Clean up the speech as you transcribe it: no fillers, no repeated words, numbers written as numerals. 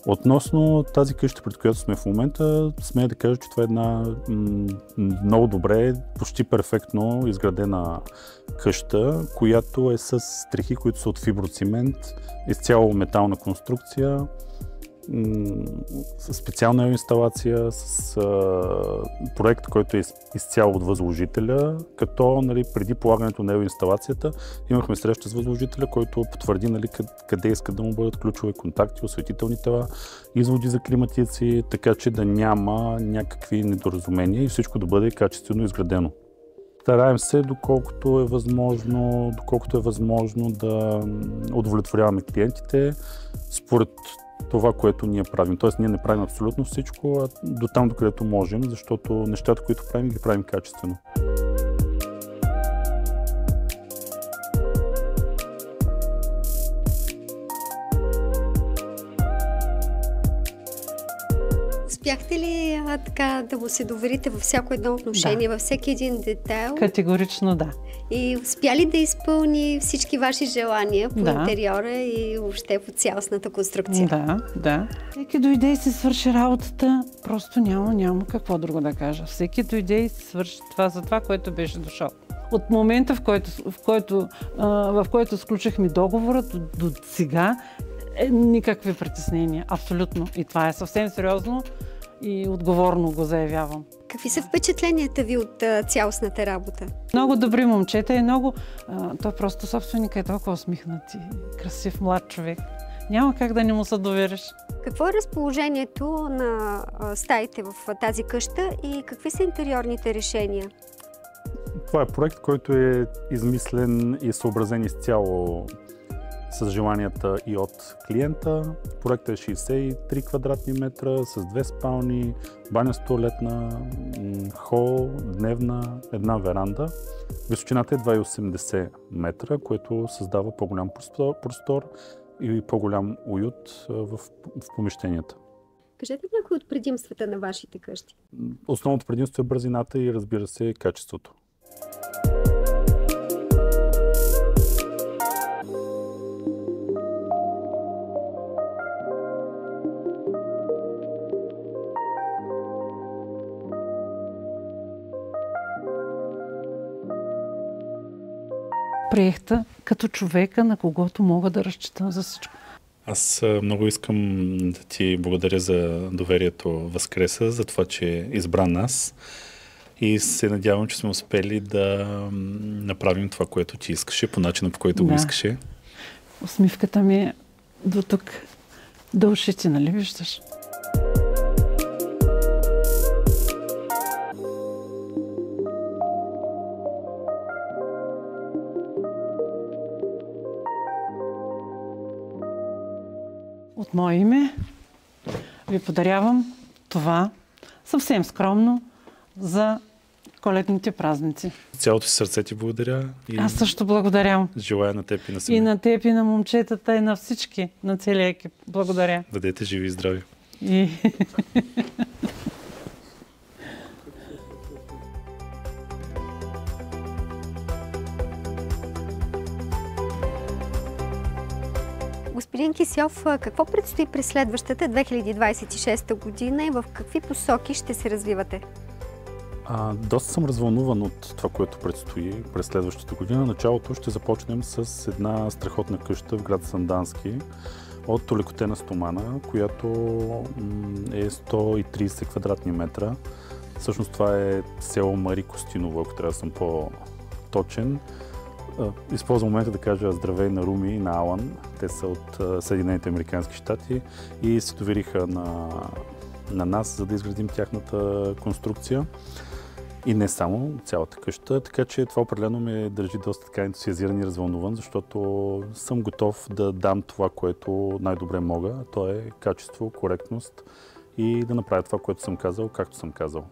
Относно тази къща, пред която сме в момента, смея да кажа, че това е една много добре, почти перфектно изградена къща, която е с стрехи, които са от фиброцимент, изцяло метална конструкция, с специална инсталация, с проект, който е изцяло от възложителя, като преди полагането на инсталацията имахме среща с възложителя, който потвърди къде искат да му бъдат ключови контакти, осветителни тела, изводи за климатици, така че да няма някакви недоразумения и всичко да бъде качествено изградено. Стараем се, доколкото е възможно да удовлетворяваме клиентите според това, което ние правим. Тоест, ние не правим абсолютно всичко, а до там, докъдето можем, защото нещата, които правим, ги правим качествено. Успяхте ли така да му се доверите във всяко едно отношение, във всеки един детайл? Категорично да. И успя ли да изпълни всички ваши желания по интериора и въобще по цялостната конструкция? Да. Всеки дойде и се свърши работата, просто няма какво друго да кажа. Всеки дойде и се свърши за това, което беше дошъл. От момента, в който сключихме договора до сега, никакви притеснения. Абсолютно. И това е съвсем сериозно и отговорно го заявявам. Какви са впечатленията ви от цялостната работа? Много добри момчета и той просто собственик е толкова усмихнат и красив млад човек. Няма как да не му се довериш. Какво е разположението на стаите в тази къща и какви са интериорните решения? Това е проект, който е измислен и съобразен изцяло с желанията и от клиента. Проектът е 63 квадратни метра с 2 спални, баня с туалетна, хол, дневна, една веранда. Височината е 2,80 метра, което създава по-голям простор и по-голям уют в помещенията. Кажете някои от предимствата на вашите къщи. Основното предимство е бързината и, разбира се, качеството. Приехте като човека, на когото мога да разчитам за всичко. Аз много искам да ти благодаря за доверието Възкреса, за това, че избра нас и се надявам, че сме успели да направим това, което ти искаше, по начина, по който го искаше. Усмивката ми е до тук, до ушите, нали виждаш? От мое име ви подарявам това съвсем скромно за коледните празници. Цялото си сърце ти благодаря. Аз също благодарям. Желая на теб и на себе. И на теб, и на момчетата, и на всички, на целия екип. Благодаря. Бъдете живи и здрави. Господин Кисьов, какво предстои през следващата 2026 година и в какви посоки ще се развивате? Доста съм развълнуван от това, което предстои през следващата година. Началото ще започнем с една страхотна къща в град Сандански от олекотена стомана, която е 130 квадратни метра. Всъщност това е село Мари Костиново, ако трябва да съм по-точен. Използвам момента да кажа здравей на Руми и на Алан. Те са от Съединените американски щати и се довериха на нас, за да изградим тяхната конструкция. И не само, цялата къща. Така че това определено ме държи доста така ентусиазиран и развълнуван, защото съм готов да дам това, което най-добре мога. То е качество, коректност и да направя това, което съм казал, както съм казал.